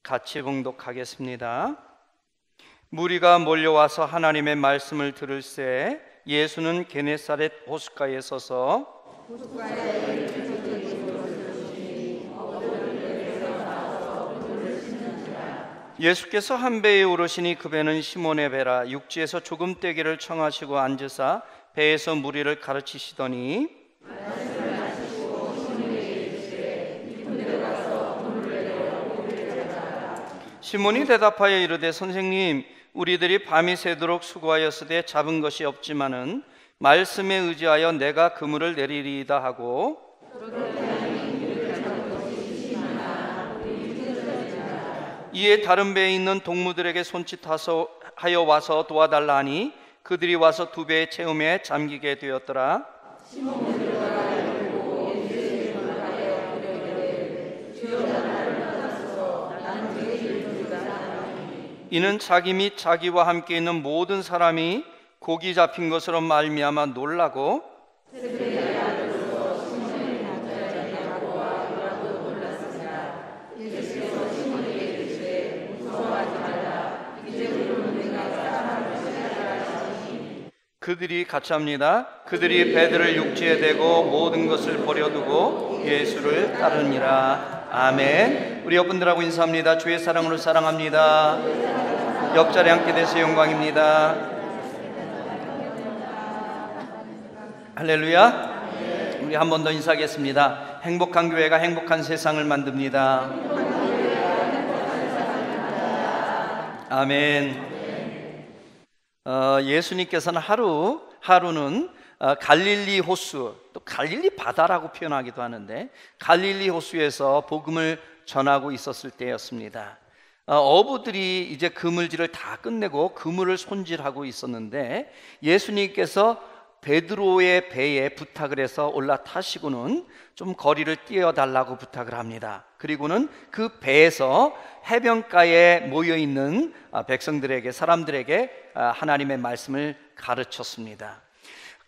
같이 봉독하겠습니다. 무리가 몰려와서 하나님의 말씀을 들을새 예수는 게네사렛 호숫가에 서서 예수께서 한 배에 오르시니 그 배는 시몬의 배라. 육지에서 조금 떼기를 청하시고 앉으사 배에서 무리를 가르치시더니 시몬이 대답하여 이르되 선생님, 우리들이 밤이 새도록 수고하였으되 잡은 것이 없지만은 말씀에 의지하여 내가 그물을 내리리이다 하고 이에 다른 배에 있는 동무들에게 손짓하여 와서 도와달라 하니 그들이 와서 두 배의 채움에 잠기게 되었더라. 이는 자기 및 자기와 함께 있는 모든 사람이 고기 잡힌 것으로 말미암아 놀라고 그들이 같이 합니다. 그들이 배들을 육지에 대고 모든 것을 버려두고 예수를 따르니라. 아멘. 우리 여러분들하고 인사합니다. 주의 사랑으로 사랑합니다. 옆자리 함께 되서 영광입니다. 할렐루야. 우리 한 번 더 인사하겠습니다. 행복한 교회가 행복한 세상을 만듭니다. 아멘. 예수님께서는 하루는 갈릴리 호수, 또 갈릴리 바다라고 표현하기도 하는데 갈릴리 호수에서 복음을 전하고 있었을 때였습니다. 어부들이 이제 그물질을 다 끝내고 그물을 손질하고 있었는데 예수님께서 베드로의 배에 부탁을 해서 올라타시고는 좀 거리를 뛰어달라고 부탁을 합니다. 그리고는 그 배에서 해변가에 모여있는 백성들에게, 사람들에게 하나님의 말씀을 가르쳤습니다.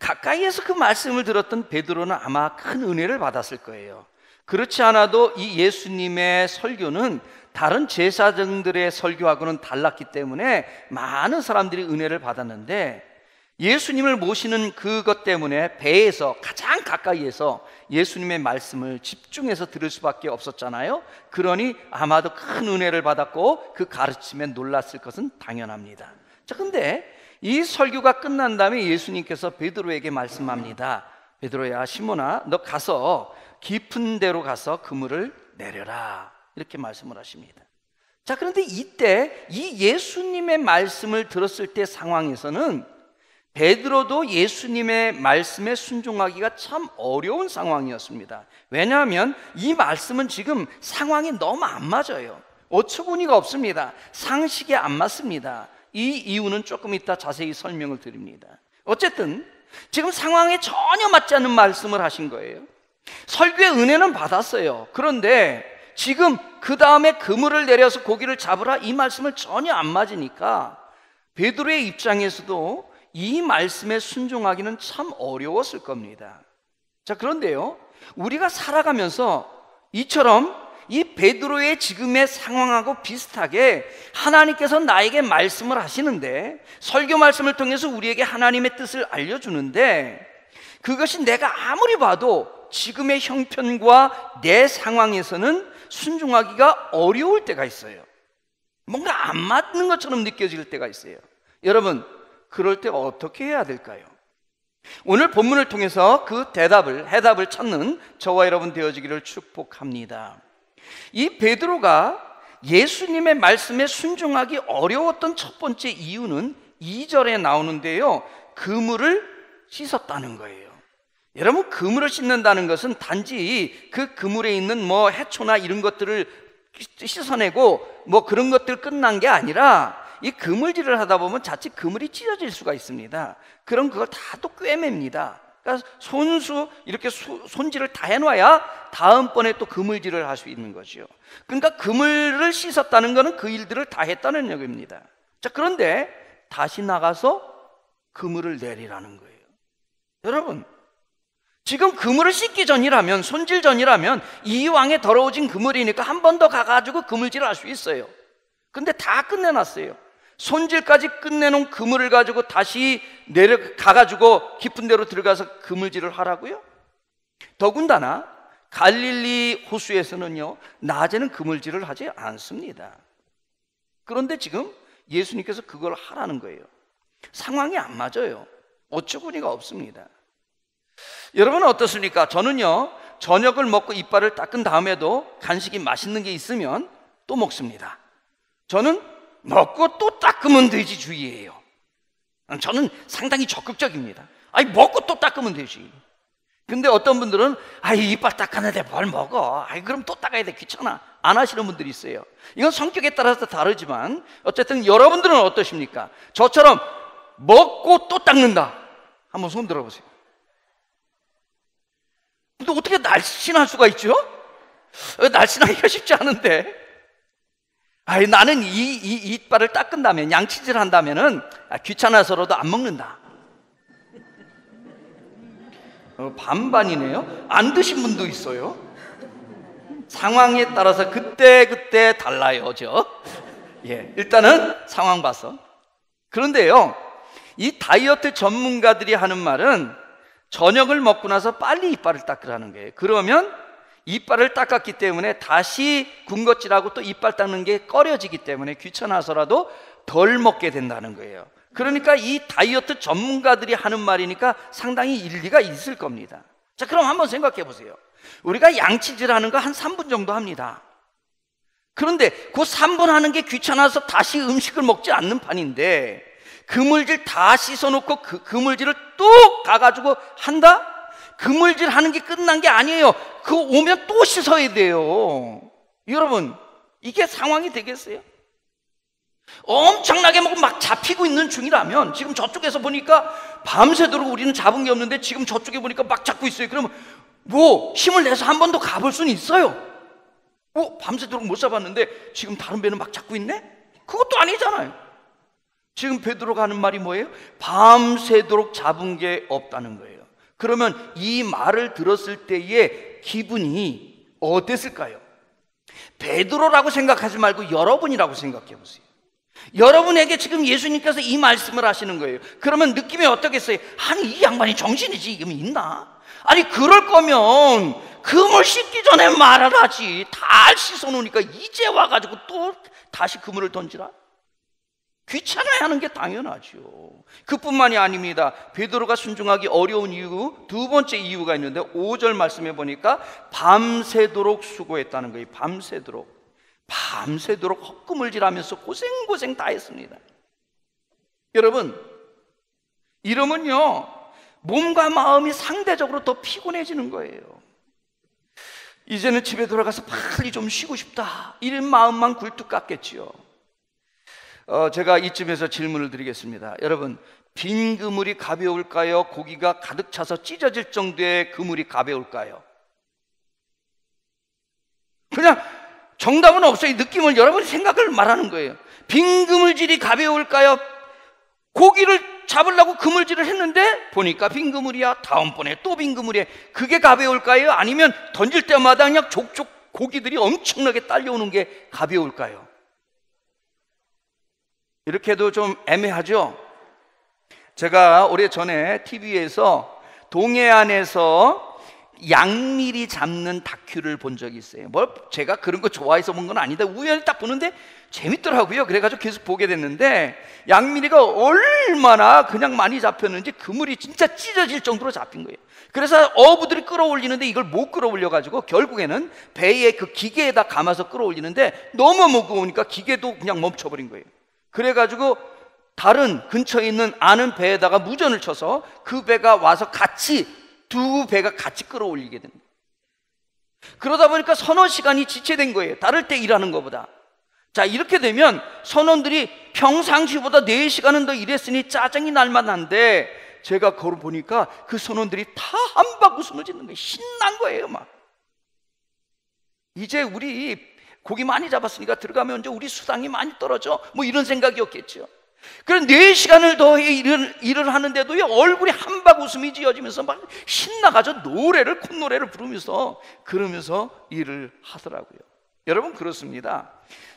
가까이에서 그 말씀을 들었던 베드로는 아마 큰 은혜를 받았을 거예요. 그렇지 않아도 이 예수님의 설교는 다른 제사장들의 설교하고는 달랐기 때문에 많은 사람들이 은혜를 받았는데 예수님을 모시는 그것 때문에 배에서 가장 가까이에서 예수님의 말씀을 집중해서 들을 수밖에 없었잖아요. 그러니 아마도 큰 은혜를 받았고 그 가르침에 놀랐을 것은 당연합니다. 자, 근데 이 설교가 끝난 다음에 예수님께서 베드로에게 말씀합니다. 베드로야, 시몬아, 너 가서 깊은 데로 가서 그물을 내려라, 이렇게 말씀을 하십니다. 자, 그런데 이때 이 예수님의 말씀을 들었을 때 상황에서는 베드로도 예수님의 말씀에 순종하기가 참 어려운 상황이었습니다. 왜냐하면 이 말씀은 지금 상황이 너무 안 맞아요. 어처구니가 없습니다. 상식에 안 맞습니다. 이 이유는 조금 이따 자세히 설명을 드립니다. 어쨌든 지금 상황에 전혀 맞지 않는 말씀을 하신 거예요. 설교의 은혜는 받았어요. 그런데 지금 그 다음에 그물을 내려서 고기를 잡으라, 이 말씀을 전혀 안 맞으니까 베드로의 입장에서도 이 말씀에 순종하기는 참 어려웠을 겁니다. 자, 그런데요, 우리가 살아가면서 이처럼 이 베드로의 지금의 상황하고 비슷하게 하나님께서 나에게 말씀을 하시는데, 설교 말씀을 통해서 우리에게 하나님의 뜻을 알려주는데, 그것이 내가 아무리 봐도 지금의 형편과 내 상황에서는 순종하기가 어려울 때가 있어요. 뭔가 안 맞는 것처럼 느껴질 때가 있어요. 여러분, 그럴 때 어떻게 해야 될까요? 오늘 본문을 통해서 그 해답을 찾는 저와 여러분 되어지기를 축복합니다. 이 베드로가 예수님의 말씀에 순종하기 어려웠던 첫 번째 이유는 2절에 나오는데요, 그물을 씻었다는 거예요. 여러분, 그물을 씻는다는 것은 단지 그 그물에 있는 뭐 해초나 이런 것들을 씻어내고 뭐 그런 것들 끝난 게 아니라, 이 그물질을 하다 보면 자칫 그물이 찢어질 수가 있습니다. 그럼 그걸 다 또 꿰맵니다. 그러니까 손수 이렇게 손질을 다 해놔야 다음번에 또 그물질을 할 수 있는 거죠. 그러니까 그물을 씻었다는 것은 그 일들을 다 했다는 얘기입니다. 자, 그런데 다시 나가서 그물을 내리라는 거예요. 여러분, 지금 그물을 씻기 전이라면, 손질 전이라면 이왕에 더러워진 그물이니까 한 번 더 가가지고 그물질을 할 수 있어요. 근데 다 끝내놨어요. 손질까지 끝내놓은 그물을 가지고 다시 내려가가지고 깊은 데로 들어가서 그물질을 하라고요? 더군다나 갈릴리 호수에서는요, 낮에는 그물질을 하지 않습니다. 그런데 지금 예수님께서 그걸 하라는 거예요. 상황이 안 맞아요. 어처구니가 없습니다. 여러분은 어떻습니까? 저는요, 저녁을 먹고 이빨을 닦은 다음에도 간식이 맛있는 게 있으면 또 먹습니다. 저는 먹고 또 닦으면 되지 주의예요. 저는 상당히 적극적입니다. 아니, 먹고 또 닦으면 되지. 근데 어떤 분들은 이빨 닦았는데 뭘 먹어? 그럼 또 닦아야 돼, 귀찮아. 안 하시는 분들이 있어요. 이건 성격에 따라서 다르지만 어쨌든 여러분들은 어떠십니까? 저처럼 먹고 또 닦는다. 한번 손 들어보세요. 근데 어떻게 날씬할 수가 있죠? 날씬하기가 쉽지 않은데. 나는 이 이빨을 닦은다면, 양치질 한다면은 귀찮아서라도 안 먹는다. 반반이네요. 안 드신 분도 있어요. 상황에 따라서 그때 달라요, 일단은 상황 봐서. 그런데요, 이 다이어트 전문가들이 하는 말은 저녁을 먹고 나서 빨리 이빨을 닦으라는 거예요. 그러면 이빨을 닦았기 때문에 다시 군것질하고 또 이빨 닦는 게 꺼려지기 때문에 귀찮아서라도 덜 먹게 된다는 거예요. 그러니까 이 다이어트 전문가들이 하는 말이니까 상당히 일리가 있을 겁니다. 자, 그럼 한번 생각해 보세요. 우리가 양치질 하는 거 한 3분 정도 합니다. 그런데 그 3분 하는 게 귀찮아서 다시 음식을 먹지 않는 판인데, 그물질 다 씻어놓고 그 그물질을 또 가가지고 한다? 그물질 하는 게 끝난 게 아니에요. 그거 오면 또 씻어야 돼요. 여러분, 이게 상황이 되겠어요? 엄청나게 먹고 막 잡히고 있는 중이라면, 지금 저쪽에서 보니까 밤새도록 우리는 잡은 게 없는데 지금 저쪽에 보니까 막 잡고 있어요. 그러면 뭐 힘을 내서 한 번 더 가볼 수는 있어요. 밤새도록 못 잡았는데 지금 다른 배는 막 잡고 있네? 그것도 아니잖아요. 지금 베드로가 하는 말이 뭐예요? 밤새도록 잡은 게 없다는 거예요. 그러면 이 말을 들었을 때의 기분이 어땠을까요? 베드로라고 생각하지 말고 여러분이라고 생각해 보세요. 여러분에게 지금 예수님께서 이 말씀을 하시는 거예요. 그러면 느낌이 어떻겠어요? 아니, 이 양반이 정신이지 이게 있나? 아니, 그럴 거면 그물 씻기 전에 말을 하지. 다 씻어놓으니까 이제 와가지고 또 다시 그물을 던지라? 귀찮아야 하는 게 당연하죠. 그뿐만이 아닙니다. 베드로가 순종하기 어려운 이유, 두 번째 이유가 있는데 5절 말씀해 보니까 밤새도록 수고했다는 거예요. 밤새도록 헛구물질하면서 고생 다 했습니다. 여러분, 이러면요, 몸과 마음이 상대적으로 더 피곤해지는 거예요. 이제는 집에 돌아가서 빨리 좀 쉬고 싶다, 이런 마음만 굴뚝 같겠지요. 제가 이쯤에서 질문을 드리겠습니다. 여러분, 빈 그물이 가벼울까요? 고기가 가득 차서 찢어질 정도의 그물이 가벼울까요? 그냥 정답은 없어요. 느낌을, 여러분이 생각을 말하는 거예요. 빈 그물질이 가벼울까요? 고기를 잡으려고 그물질을 했는데 보니까 빈 그물이야. 다음번에 또 빈 그물이야. 그게 가벼울까요? 아니면 던질 때마다 그냥 족족 고기들이 엄청나게 딸려오는 게 가벼울까요? 이렇게도 좀 애매하죠? 제가 오래전에 TV에서 동해안에서 양미리 잡는 다큐를 본 적이 있어요. 제가 그런 거 좋아해서 본 건 아닌데 우연히 딱 보는데 재밌더라고요. 그래가지고 계속 보게 됐는데, 양미리가 얼마나 그냥 많이 잡혔는지 그물이 진짜 찢어질 정도로 잡힌 거예요. 그래서 어부들이 끌어올리는데 이걸 못 끌어올려가지고 결국에는 배에 그 기계에다 감아서 끌어올리는데 너무 무거우니까 기계도 그냥 멈춰버린 거예요. 그래가지고 다른 근처에 있는 아는 배에다가 무전을 쳐서 그 배가 와서 두 배가 같이 끌어올리게 됩니다. 그러다 보니까 서너 시간이 지체된 거예요. 다를 때 일하는 것보다. 자, 이렇게 되면 선원들이 평상시보다 4시간은 더 일했으니 짜증이 날 만한데, 제가 걸어 보니까 그 선원들이 다 한박 웃음을 짓는 거예요. 신난 거예요. 막 이제 우리 고기 많이 잡았으니까 들어가면 이제 우리 수당이 많이 떨어져, 뭐 이런 생각이었겠죠. 그런 4시간을 더 일을 하는데도요, 얼굴에 한박 웃음이 지어지면서 막 신나가지고 콧노래를 부르면서 그러면서 일을 하더라고요. 여러분, 그렇습니다.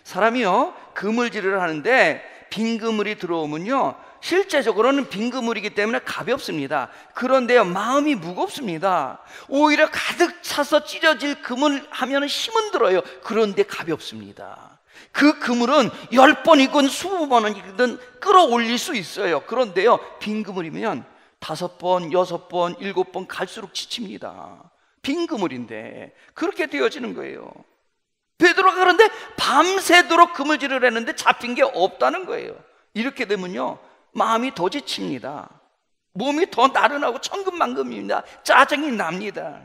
사람이요, 그물질을 하는데 빈 그물이 들어오면요, 실제적으로는 빈 그물이기 때문에 가볍습니다. 그런데요, 마음이 무겁습니다. 오히려 가득 차서 찢어질 그물 하면 힘은 들어요. 그런데 가볍습니다. 그 그물은 10번이건 20번이든 끌어올릴 수 있어요. 그런데요, 빈 그물이면 5번, 6번, 7번 갈수록 지칩니다. 빈 그물인데 그렇게 되어지는 거예요. 베드로가 그런데 밤새도록 그물질을 했는데 잡힌 게 없다는 거예요. 이렇게 되면요, 마음이 더 지칩니다. 몸이 더 나른하고 천근만근입니다. 짜증이 납니다.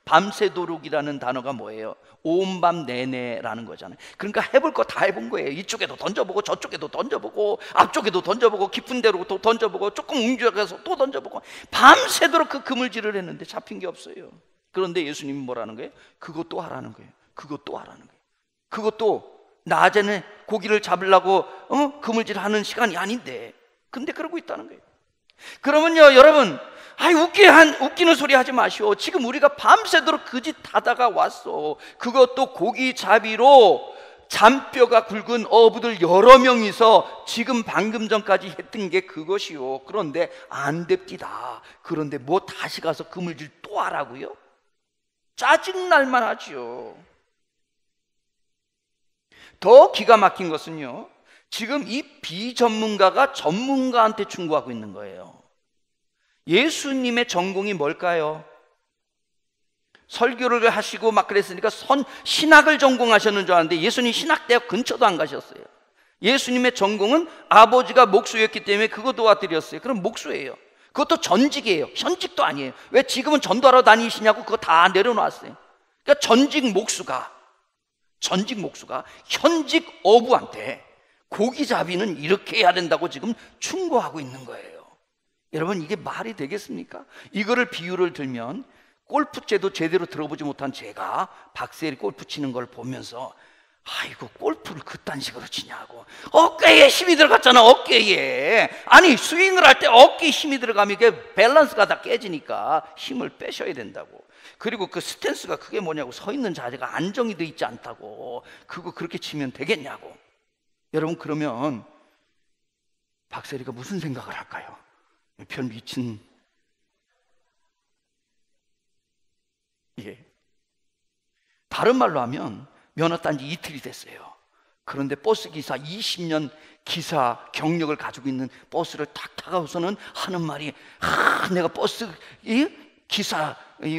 밤새도록이라는 단어가 뭐예요? 온 밤 내내라는 거잖아요. 그러니까 해볼 거 다 해본 거예요. 이쪽에도 던져보고 저쪽에도 던져보고 앞쪽에도 던져보고 깊은 데로 또 던져보고 조금 웅주어가서 또 던져보고 밤새도록 그 그물질을 했는데 잡힌 게 없어요. 그런데 예수님이 뭐라는 거예요? 그것도 하라는 거예요. 그것도 하라는 거예요. 그것도 낮에는 고기를 잡으려고 그물질 하는 시간이 아닌데, 근데 그러고 있다는 거예요. 그러면요, 여러분, 웃기는 소리 하지 마시오. 지금 우리가 밤새도록 그 짓 하다가 왔어. 그것도 고기 잡이로 잔뼈가 굵은 어부들 여러 명이서 지금 방금 전까지 했던 게 그것이요. 그런데 안 됩디다. 그런데 뭐 다시 가서 그물질 또 하라고요? 짜증날만 하지요. 더 기가 막힌 것은요, 지금 이 비전문가가 전문가한테 충고하고 있는 거예요. 예수님의 전공이 뭘까요? 설교를 하시고 막 그랬으니까 신학을 전공하셨는 줄 알았는데 예수님 신학대학 근처도 안 가셨어요. 예수님의 전공은 아버지가 목수였기 때문에 그거 도와드렸어요. 그럼 목수예요. 그것도 전직이에요. 현직도 아니에요. 왜 지금은 전도하러 다니시냐고 그거 다 내려놨어요. 그러니까 전직 목수가 현직 어부한테 고기잡이는 이렇게 해야 된다고 지금 충고하고 있는 거예요. 여러분, 이게 말이 되겠습니까? 이거를 비유를 들면, 골프채도 제대로 들어보지 못한 제가 박세리 골프 치는 걸 보면서 아이고, 골프를 그딴 식으로 치냐고. 어깨에 힘이 들어갔잖아. 어깨에. 아니, 스윙을 할 때 어깨에 힘이 들어가면 이게 밸런스가 다 깨지니까 힘을 빼셔야 된다고. 그리고 그 스탠스가 그게 뭐냐고. 서 있는 자세가 안정이 돼 있지 않다고. 그거 그렇게 치면 되겠냐고. 여러분, 그러면 박세리가 무슨 생각을 할까요? 별 미친, 다른 말로 하면 면허 딴 지 이틀이 됐어요. 그런데 버스 기사 20년 기사 경력을 가지고 있는 버스를 탁 타고서는 하는 말이, 내가 버스 기사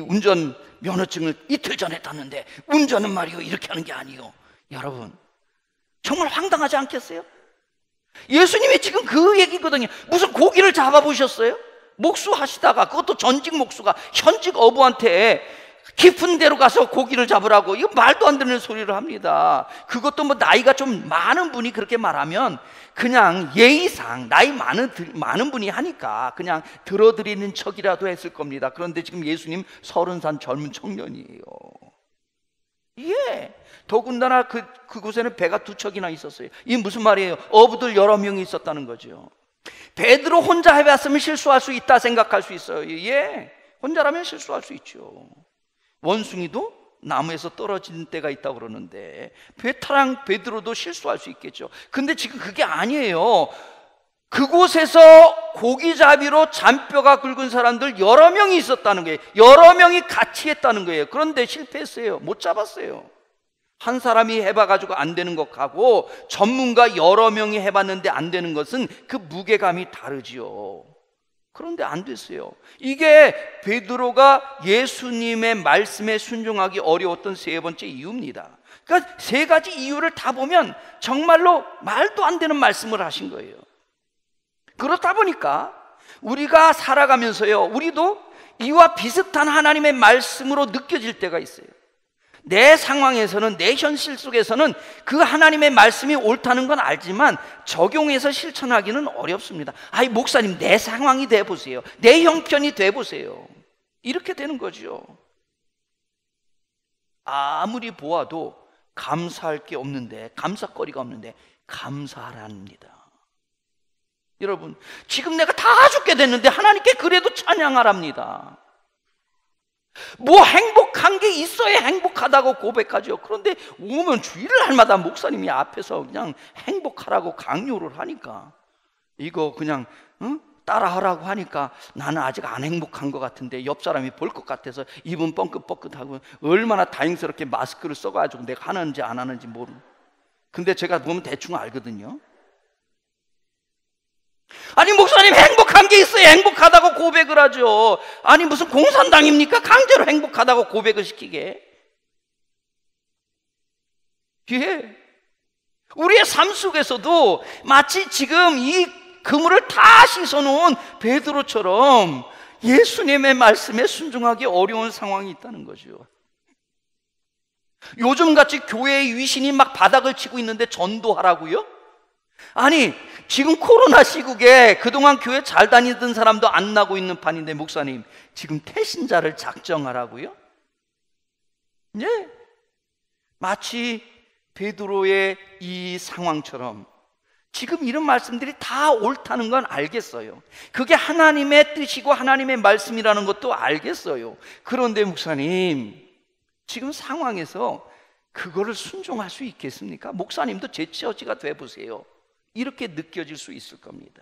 운전 면허증을 이틀 전에 땄는데 운전은 말이요 이렇게 하는 게 아니요. 여러분, 정말 황당하지 않겠어요? 예수님이 지금 그 얘기거든요. 무슨 고기를 잡아보셨어요? 목수 하시다가, 그것도 전직 목수가 현직 어부한테 깊은 데로 가서 고기를 잡으라고, 이거 말도 안 되는 소리를 합니다. 그것도 뭐 나이가 좀 많은 분이 그렇게 말하면 그냥 예의상 나이 많은 분이 하니까 그냥 들어드리는 척이라도 했을 겁니다. 그런데 지금 예수님 30살 젊은 청년이에요. 더군다나 그곳에는 배가 2척이나 있었어요. 이게 무슨 말이에요? 어부들 여러 명이 있었다는 거죠. 베드로 혼자 해봤으면 실수할 수 있다 생각할 수 있어요. 혼자라면 실수할 수 있죠. 원숭이도 나무에서 떨어지는 때가 있다고 그러는데 베테랑 베드로도 실수할 수 있겠죠. 근데 지금 그게 아니에요. 그곳에서 고기잡이로 잔뼈가 굵은 사람들 여러 명이 있었다는 거예요. 여러 명이 같이 했다는 거예요. 그런데 실패했어요. 못 잡았어요. 한 사람이 해봐가지고 안 되는 것하고 전문가 여러 명이 해봤는데 안 되는 것은 그 무게감이 다르지요. 그런데 안 됐어요. 이게 베드로가 예수님의 말씀에 순종하기 어려웠던 세 번째 이유입니다. 그러니까 세 가지 이유를 다 보면 정말로 말도 안 되는 말씀을 하신 거예요. 그렇다 보니까 우리가 살아가면서요, 우리도 이와 비슷한 하나님의 말씀으로 느껴질 때가 있어요. 내 상황에서는, 내 현실 속에서는 그 하나님의 말씀이 옳다는 건 알지만 적용해서 실천하기는 어렵습니다. 목사님, 내 상황이 돼보세요. 내 형편이 돼보세요. 이렇게 되는 거죠. 아무리 보아도 감사할 게 없는데, 감사거리가 없는데 감사하랍니다. 여러분, 지금 내가 다 죽게 됐는데 하나님께 그래도 찬양하랍니다. 뭐 행복한 게 있어야 행복하다고 고백하죠. 그런데 오면 주일을 날마다 목사님이 앞에서 그냥 행복하라고 강요를 하니까, 이거 그냥 따라하라고 하니까 나는 아직 안 행복한 것 같은데 옆 사람이 볼 것 같아서 입은 뻥긋뻥긋하고, 얼마나 다행스럽게 마스크를 써가지고 내가 하는지 안 하는지 모르는. 근데 제가 보면 대충 알거든요. 아니 목사님, 행복한 게 있어야 행복하다고 고백을 하죠. 아니 무슨 공산당입니까? 강제로 행복하다고 고백을 시키게. 예. 우리의 삶 속에서도 마치 지금 이 그물을 다 씻어놓은 베드로처럼 예수님의 말씀에 순종하기 어려운 상황이 있다는 거죠. 요즘같이 교회의 위신이 막 바닥을 치고 있는데 전도하라고요? 아니 지금 코로나 시국에 그동안 교회 잘 다니던 사람도 안 나고 있는 판인데 목사님, 지금 태신자를 작정하라고요? 예. 마치 베드로의 이 상황처럼 지금 이런 말씀들이 다 옳다는 건 알겠어요. 그게 하나님의 뜻이고 하나님의 말씀이라는 것도 알겠어요. 그런데 목사님, 지금 상황에서 그거를 순종할 수 있겠습니까? 목사님도 제 처지가 돼보세요. 이렇게 느껴질 수 있을 겁니다.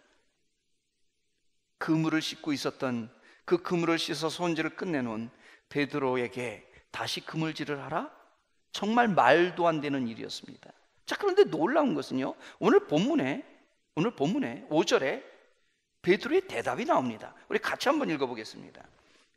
그물을 씻고 있었던, 그 그물을 씻어 손질을 끝내놓은 베드로에게 다시 그물질을 하라? 정말 말도 안 되는 일이었습니다. 자, 그런데 놀라운 것은요, 오늘 본문에 5절에 베드로의 대답이 나옵니다. 우리 같이 한번 읽어보겠습니다.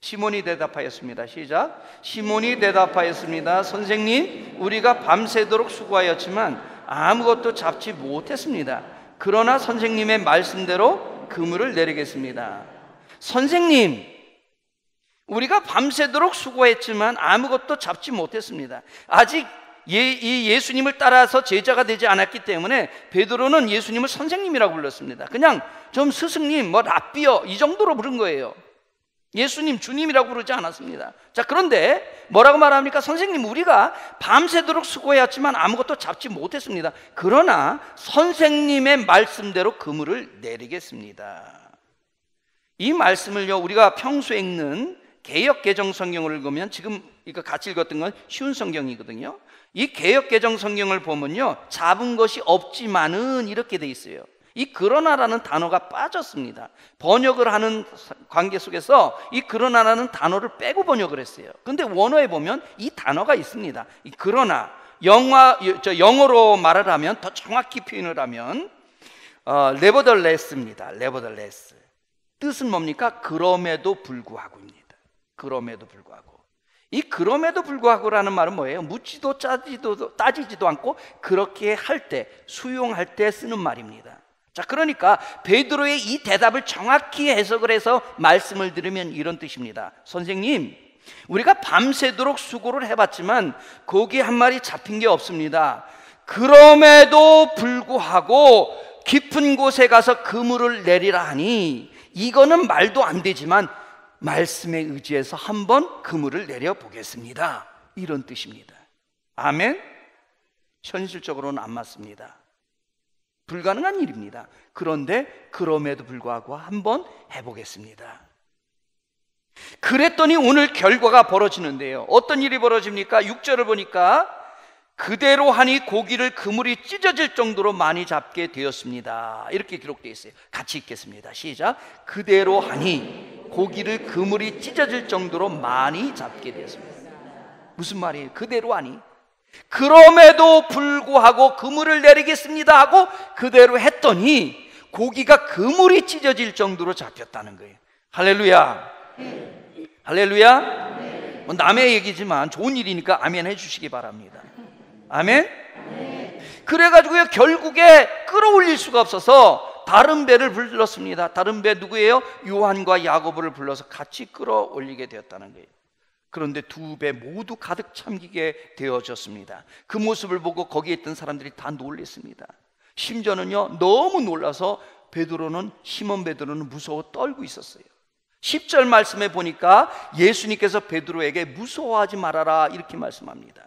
시몬이 대답하였습니다. 시작. 시몬이 대답하였습니다. 선생님, 우리가 밤새도록 수고하였지만 아무것도 잡지 못했습니다. 그러나 선생님의 말씀대로 그물을 내리겠습니다. 선생님, 우리가 밤새도록 수고했지만 아무것도 잡지 못했습니다. 아직 이 예수님을 따라서 제자가 되지 않았기 때문에 베드로는 예수님을 선생님이라고 불렀습니다. 그냥 좀 스승님, 뭐 랍비여, 이 정도로 부른 거예요. 예수님, 주님이라고 부르지 않았습니다. 자, 그런데 뭐라고 말합니까? 선생님, 우리가 밤새도록 수고해왔지만 아무것도 잡지 못했습니다. 그러나 선생님의 말씀대로 그물을 내리겠습니다. 이 말씀을요, 우리가 평소에 읽는 개역개정 성경을 읽으면, 지금 이거 같이 읽었던 건 쉬운 성경이거든요. 이 개역개정 성경을 보면요, 잡은 것이 없지만은 이렇게 돼 있어요. 이 그러나라는 단어가 빠졌습니다. 번역을 하는 관계 속에서 이 그러나라는 단어를 빼고 번역을 했어요. 그런데 원어에 보면 이 단어가 있습니다. 이 그러나, 영어로 말을 하면, 더 정확히 표현을 하면 nevertheless입니다. nevertheless. 뜻은 뭡니까? 그럼에도 불구하고입니다. 그럼에도 불구하고. 이 그럼에도 불구하고라는 말은 뭐예요? 묻지도 따지지도 않고 그렇게 할 때, 수용할 때 쓰는 말입니다. 자, 그러니까 베드로의 이 대답을 정확히 해석을 해서 말씀을 들으면 이런 뜻입니다. 선생님, 우리가 밤새도록 수고를 해봤지만 고기 한 마리 잡힌 게 없습니다. 그럼에도 불구하고 깊은 곳에 가서 그물을 내리라 하니 이거는 말도 안 되지만 말씀에 의지해서 한번 그물을 내려보겠습니다. 이런 뜻입니다. 아멘? 현실적으로는 안 맞습니다. 불가능한 일입니다. 그런데 그럼에도 불구하고 한번 해보겠습니다. 그랬더니 오늘 결과가 벌어지는데요. 어떤 일이 벌어집니까? 6절을 보니까 그대로 하니 고기를 그물이 찢어질 정도로 많이 잡게 되었습니다. 이렇게 기록되어 있어요. 같이 읽겠습니다. 시작. 그대로 하니 고기를 그물이 찢어질 정도로 많이 잡게 되었습니다. 무슨 말이에요? 그대로 하니, 그럼에도 불구하고 그물을 내리겠습니다 하고 그대로 했더니 고기가 그물이 찢어질 정도로 잡혔다는 거예요. 할렐루야. 할렐루야. 뭐 남의 얘기지만 좋은 일이니까 아멘 해주시기 바랍니다. 아멘. 그래가지고요, 결국에 끌어올릴 수가 없어서 다른 배를 불렀습니다. 다른 배 누구예요? 요한과 야고보를 불러서 같이 끌어올리게 되었다는 거예요. 그런데 두 배 모두 가득 잠기게 되어졌습니다. 그 모습을 보고 거기에 있던 사람들이 다 놀랐습니다. 심지어는요, 너무 놀라서 시몬 베드로는 무서워 떨고 있었어요. 10절 말씀에 보니까 예수님께서 베드로에게 무서워하지 말아라 이렇게 말씀합니다.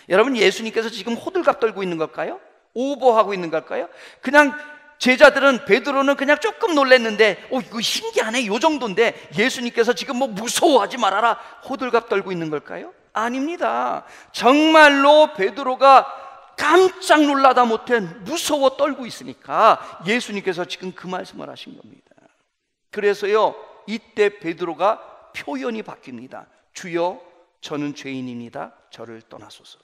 여러분, 예수님께서 지금 호들갑 떨고 있는 걸까요? 오버하고 있는 걸까요? 그냥 제자들은 베드로는 그냥 조금 놀랬는데 이거 신기하네 요 정도인데 예수님께서 지금 뭐 무서워하지 말아라 호들갑 떨고 있는 걸까요? 아닙니다. 정말로 베드로가 깜짝 놀라다 못해 무서워 떨고 있으니까 예수님께서 지금 그 말씀을 하신 겁니다. 그래서요 이때 베드로가 표현이 바뀝니다. 주여 저는 죄인입니다. 저를 떠나소서.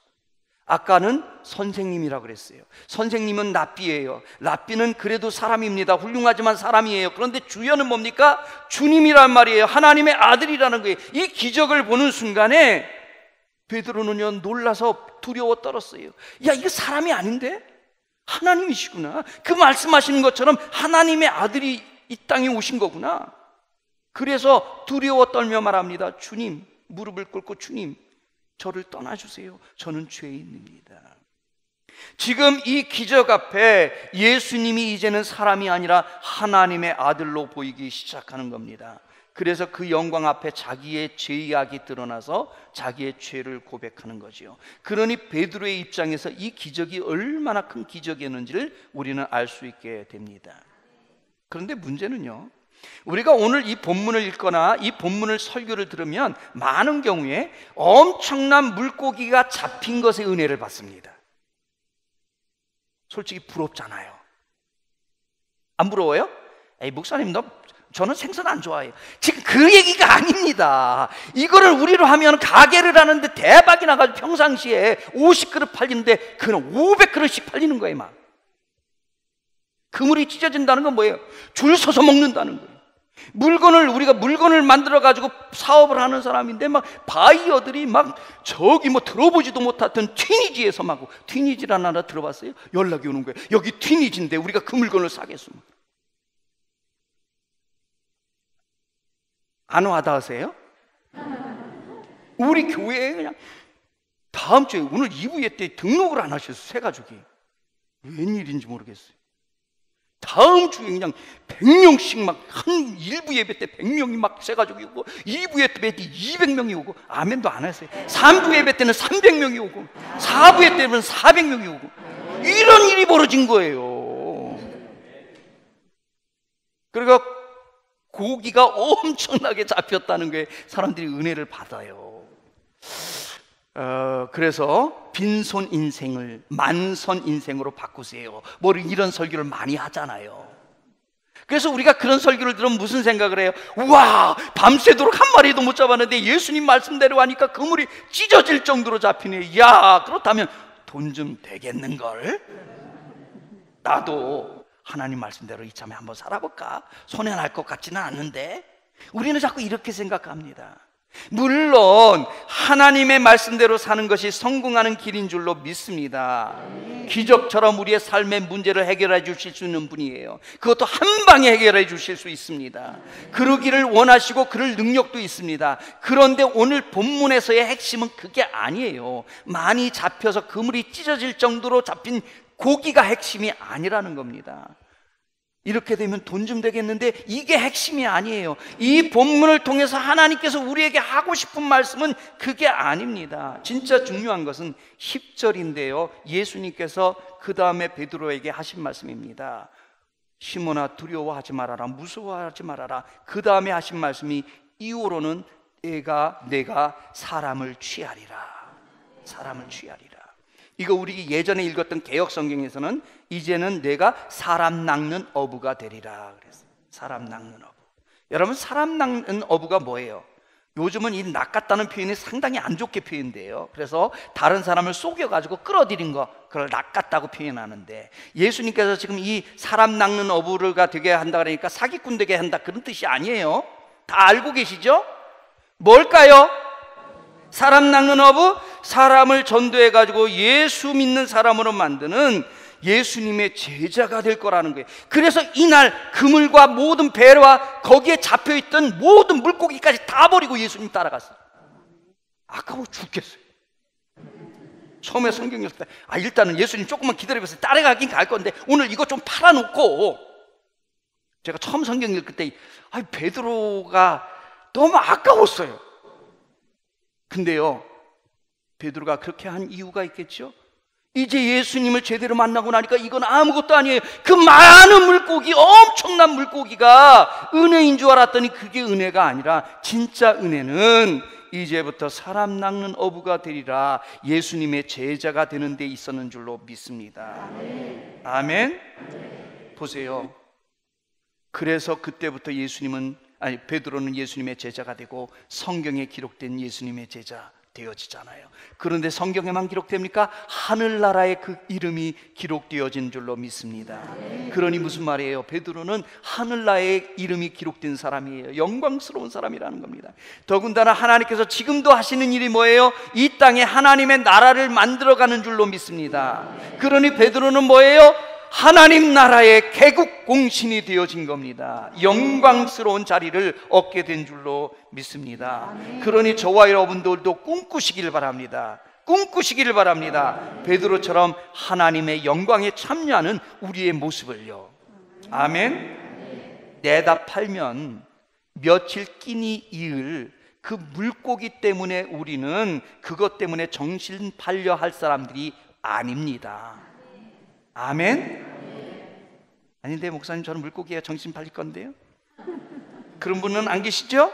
아까는 선생님이라고 그랬어요. 선생님은 랍비예요. 랍비는 그래도 사람입니다. 훌륭하지만 사람이에요. 그런데 주여는 뭡니까? 주님이란 말이에요. 하나님의 아들이라는 거예요. 이 기적을 보는 순간에 베드로는요 놀라서 두려워 떨었어요. 야 이거 사람이 아닌데? 하나님이시구나. 그 말씀하시는 것처럼 하나님의 아들이 이 땅에 오신 거구나. 그래서 두려워 떨며 말합니다. 주님, 무릎을 꿇고 주님 저를 떠나주세요. 저는 죄인입니다. 지금 이 기적 앞에 예수님이 이제는 사람이 아니라 하나님의 아들로 보이기 시작하는 겁니다. 그래서 그 영광 앞에 자기의 죄악이 드러나서 자기의 죄를 고백하는 거지요. 그러니 베드로의 입장에서 이 기적이 얼마나 큰 기적이었는지를 우리는 알 수 있게 됩니다. 그런데 문제는요, 우리가 오늘 이 본문을 읽거나 이 본문을 설교를 들으면 많은 경우에 엄청난 물고기가 잡힌 것의 은혜를 받습니다. 솔직히 부럽잖아요. 안 부러워요? 에이 목사님 저는 생선 안 좋아해요. 지금 그 얘기가 아닙니다. 이거를 우리로 하면 가게를 하는데 대박이 나가지고 평상시에 50그릇 팔리는데 그는 500그릇씩 팔리는 거예요. 막 그물이 찢어진다는 건 뭐예요? 줄 서서 먹는다는 거예요. 우리가 물건을 만들어 가지고 사업을 하는 사람인데 막 바이어들이 막 저기 뭐 들어보지도 못했던 튀니지에서 막 튀니지라는 나라 들어봤어요? 연락이 오는 거예요. 여기 튀니지인데 우리가 그 물건을 사겠어. 안 와닿으세요? 우리 교회에 그냥 다음 주에 오늘 2부 예 때 등록을 안 하셨어요. 새 가족이. 웬일인지 모르겠어요. 다음 주에 그냥 100명씩 막 한 1부 예배 때 100명이 막 새 가족이 오고 2부 예배 때 200명이 오고 아멘도 안 했어요. 3부 예배 때는 300명이 오고 4부 예배 때는 400명이 오고 이런 일이 벌어진 거예요. 그러니까 고기가 엄청나게 잡혔다는 게 사람들이 은혜를 받아요. 그래서 빈손 인생을 만선 인생으로 바꾸세요. 뭐 이런 설교를 많이 하잖아요. 그래서 우리가 그런 설교를 들으면 무슨 생각을 해요? 우와, 밤새도록 한 마리도 못 잡았는데 예수님 말씀대로 하니까 그물이 찢어질 정도로 잡히네. 야, 그렇다면 돈 좀 되겠는걸? 나도 하나님 말씀대로 이참에 한번 살아볼까? 손해날 것 같지는 않은데. 우리는 자꾸 이렇게 생각합니다. 물론 하나님의 말씀대로 사는 것이 성공하는 길인 줄로 믿습니다. 기적처럼 우리의 삶의 문제를 해결해 주실 수 있는 분이에요. 그것도 한 방에 해결해 주실 수 있습니다. 그러기를 원하시고 그럴 능력도 있습니다. 그런데 오늘 본문에서의 핵심은 그게 아니에요. 많이 잡혀서 그물이 찢어질 정도로 잡힌 고기가 핵심이 아니라는 겁니다. 이렇게 되면 돈 좀 되겠는데 이게 핵심이 아니에요. 이 본문을 통해서 하나님께서 우리에게 하고 싶은 말씀은 그게 아닙니다. 진짜 중요한 것은 10절인데요 예수님께서 그 다음에 베드로에게 하신 말씀입니다. 시몬아 두려워하지 말아라, 무서워하지 말아라. 그 다음에 하신 말씀이 이후로는 내가 사람을 취하리라. 사람을 취하리라. 이거 우리 예전에 읽었던 개역 성경에서는 이제는 내가 사람 낚는 어부가 되리라 그랬어요. 사람 낚는 어부. 여러분, 사람 낚는 어부가 뭐예요? 요즘은 이 낚았다는 표현이 상당히 안 좋게 표현돼요. 그래서 다른 사람을 속여가지고 끌어들인 거, 그걸 낚았다고 표현하는데, 예수님께서 지금 이 사람 낚는 어부가 되게 한다 그러니까 사기꾼 되게 한다 그런 뜻이 아니에요. 다 알고 계시죠? 뭘까요? 사람 낚는 어부, 사람을 전도해가지고 예수 믿는 사람으로 만드는 예수님의 제자가 될 거라는 거예요. 그래서 이날 그물과 모든 배와 거기에 잡혀있던 모든 물고기까지 다 버리고 예수님 따라갔어요. 아까워 죽겠어요. 처음에 성경 읽을 때 일단은 예수님 조금만 기다려보세요. 따라가긴 갈 건데 오늘 이거 좀 팔아놓고, 제가 처음 성경 읽을 때 베드로가 너무 아까웠어요. 근데요, 베드로가 그렇게 한 이유가 있겠죠? 이제 예수님을 제대로 만나고 나니까 이건 아무것도 아니에요. 그 많은 물고기, 엄청난 물고기가 은혜인 줄 알았더니 그게 은혜가 아니라 진짜 은혜는 이제부터 사람 낚는 어부가 되리라 예수님의 제자가 되는 데 있었는 줄로 믿습니다. 아멘. 보세요. 그래서 그때부터 베드로는 예수님의 제자가 되고 성경에 기록된 예수님의 제자 되어지잖아요. 그런데 성경에만 기록됩니까? 하늘나라의 그 이름이 기록되어진 줄로 믿습니다. 그러니 무슨 말이에요? 베드로는 하늘나라의 이름이 기록된 사람이에요. 영광스러운 사람이라는 겁니다. 더군다나 하나님께서 지금도 하시는 일이 뭐예요? 이 땅에 하나님의 나라를 만들어가는 줄로 믿습니다. 그러니 베드로는 뭐예요? 하나님 나라의 개국 공신이 되어진 겁니다. 영광스러운 자리를 얻게 된 줄로 믿습니다. 그러니 저와 여러분들도 꿈꾸시기를 바랍니다. 꿈꾸시기를 바랍니다. 베드로처럼 하나님의 영광에 참여하는 우리의 모습을요. 아멘. 내다 팔면 며칠 끼니 이을 그 물고기 때문에 우리는 그것 때문에 정신 팔려 할 사람들이 아닙니다. 아멘. 아닌데 목사님, 저는 물고기에 정신 팔릴 건데요. 그런 분은 안 계시죠?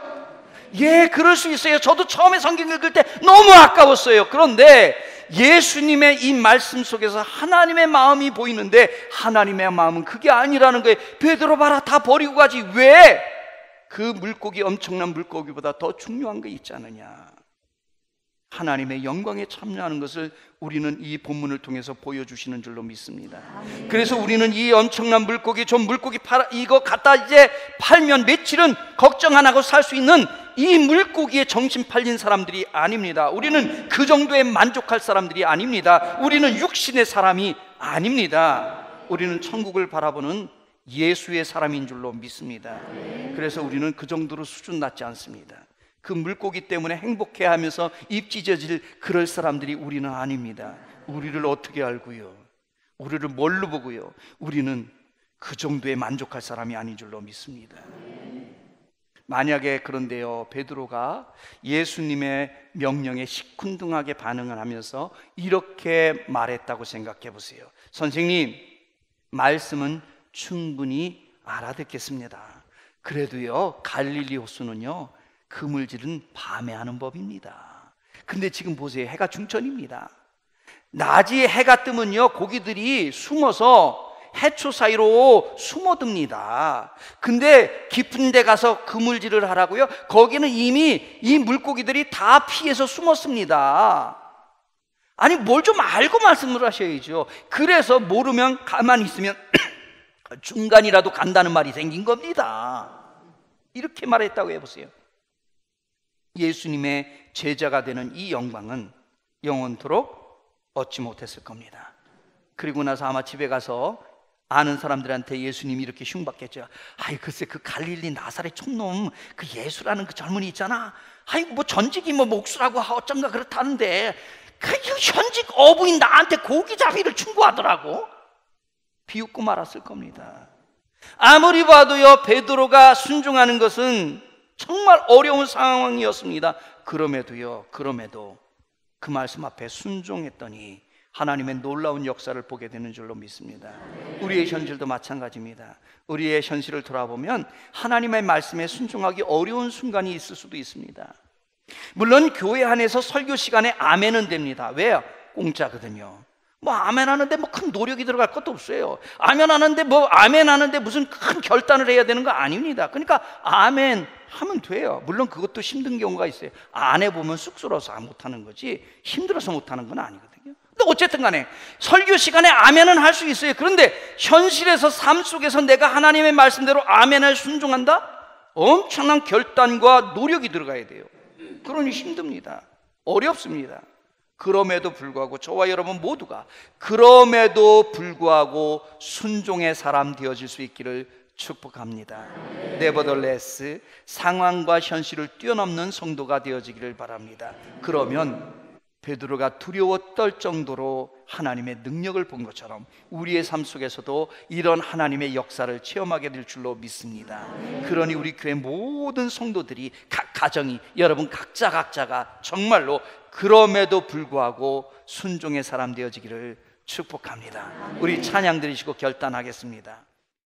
예, 그럴 수 있어요. 저도 처음에 성경 읽을 때 너무 아까웠어요. 그런데 예수님의 이 말씀 속에서 하나님의 마음이 보이는데 하나님의 마음은 그게 아니라는 거예요. 베드로 봐라, 다 버리고 가지. 왜? 그 물고기, 엄청난 물고기보다 더 중요한 게 있지 않느냐. 하나님의 영광에 참여하는 것을 우리는 이 본문을 통해서 보여주시는 줄로 믿습니다. 그래서 우리는 이 엄청난 물고기, 좀 물고기 이거 갖다 이제 팔면 며칠은 걱정 안 하고 살 수 있는 이 물고기에 정신 팔린 사람들이 아닙니다. 우리는 그 정도에 만족할 사람들이 아닙니다. 우리는 육신의 사람이 아닙니다. 우리는 천국을 바라보는 예수의 사람인 줄로 믿습니다. 그래서 우리는 그 정도로 수준 낮지 않습니다. 그 물고기 때문에 행복해하면서 입 찢어질 그럴 사람들이 우리는 아닙니다. 우리를 어떻게 알고요? 우리를 뭘로 보고요? 우리는 그 정도에 만족할 사람이 아닌 줄로 믿습니다. 만약에 그런데요, 베드로가 예수님의 명령에 시큰둥하게 반응을 하면서 이렇게 말했다고 생각해 보세요. 선생님, 말씀은 충분히 알아듣겠습니다. 그래도요, 갈릴리 호수는요, 그물질은 밤에 하는 법입니다. 근데 지금 보세요. 해가 중천입니다. 낮에 해가 뜨면요, 고기들이 숨어서 해초 사이로 숨어듭니다. 근데 깊은 데 가서 그물질을 하라고요? 거기는 이미 이 물고기들이 다 피해서 숨었습니다. 아니, 뭘 좀 알고 말씀을 하셔야죠. 그래서 모르면 가만히 있으면 중간이라도 간다는 말이 생긴 겁니다. 이렇게 말했다고 해보세요. 예수님의 제자가 되는 이 영광은 영원토록 얻지 못했을 겁니다. 그리고 나서 아마 집에 가서 아는 사람들한테 예수님이 이렇게 흉받겠죠. 아이, 글쎄 그 갈릴리 나사렛 촌놈 그 예수라는 그 젊은이 있잖아. 아이, 뭐 전직이 뭐 목수라고 어쩐가 그렇다는데 그 현직 어부인 나한테 고기잡이를 충고하더라고. 비웃고 말았을 겁니다. 아무리 봐도요, 베드로가 순종하는 것은 정말 어려운 상황이었습니다. 그럼에도 그 말씀 앞에 순종했더니 하나님의 놀라운 역사를 보게 되는 줄로 믿습니다. 우리의 현실도 마찬가지입니다. 우리의 현실을 돌아보면 하나님의 말씀에 순종하기 어려운 순간이 있을 수도 있습니다. 물론 교회 안에서 설교 시간에 아멘은 됩니다. 왜요? 공짜거든요. 뭐 아멘 하는데 뭐 큰 노력이 들어갈 것도 없어요. 아멘 하는데 무슨 큰 결단을 해야 되는 거 아닙니다. 그러니까 아멘 하면 돼요. 물론 그것도 힘든 경우가 있어요. 안 해보면 쑥스러워서 못하는 거지 힘들어서 못하는 건 아니거든요. 근데 어쨌든 간에 설교 시간에 아멘은 할 수 있어요. 그런데 현실에서 삶 속에서 내가 하나님의 말씀대로 아멘을 순종한다? 엄청난 결단과 노력이 들어가야 돼요. 그러니 힘듭니다. 어렵습니다. 그럼에도 불구하고 저와 여러분 모두가 그럼에도 불구하고 순종의 사람 되어질 수 있기를 축복합니다. Nevertheless, 상황과 현실을 뛰어넘는 성도가 되어지기를 바랍니다. 그러면 베드로가 두려워 떨 정도로 하나님의 능력을 본 것처럼 우리의 삶 속에서도 이런 하나님의 역사를 체험하게 될 줄로 믿습니다. 그러니 우리 교회 모든 성도들이 각 가정이 여러분 각자가 정말로 그럼에도 불구하고 순종의 사람 되어지기를 축복합니다. 우리 찬양 드리시고 결단하겠습니다.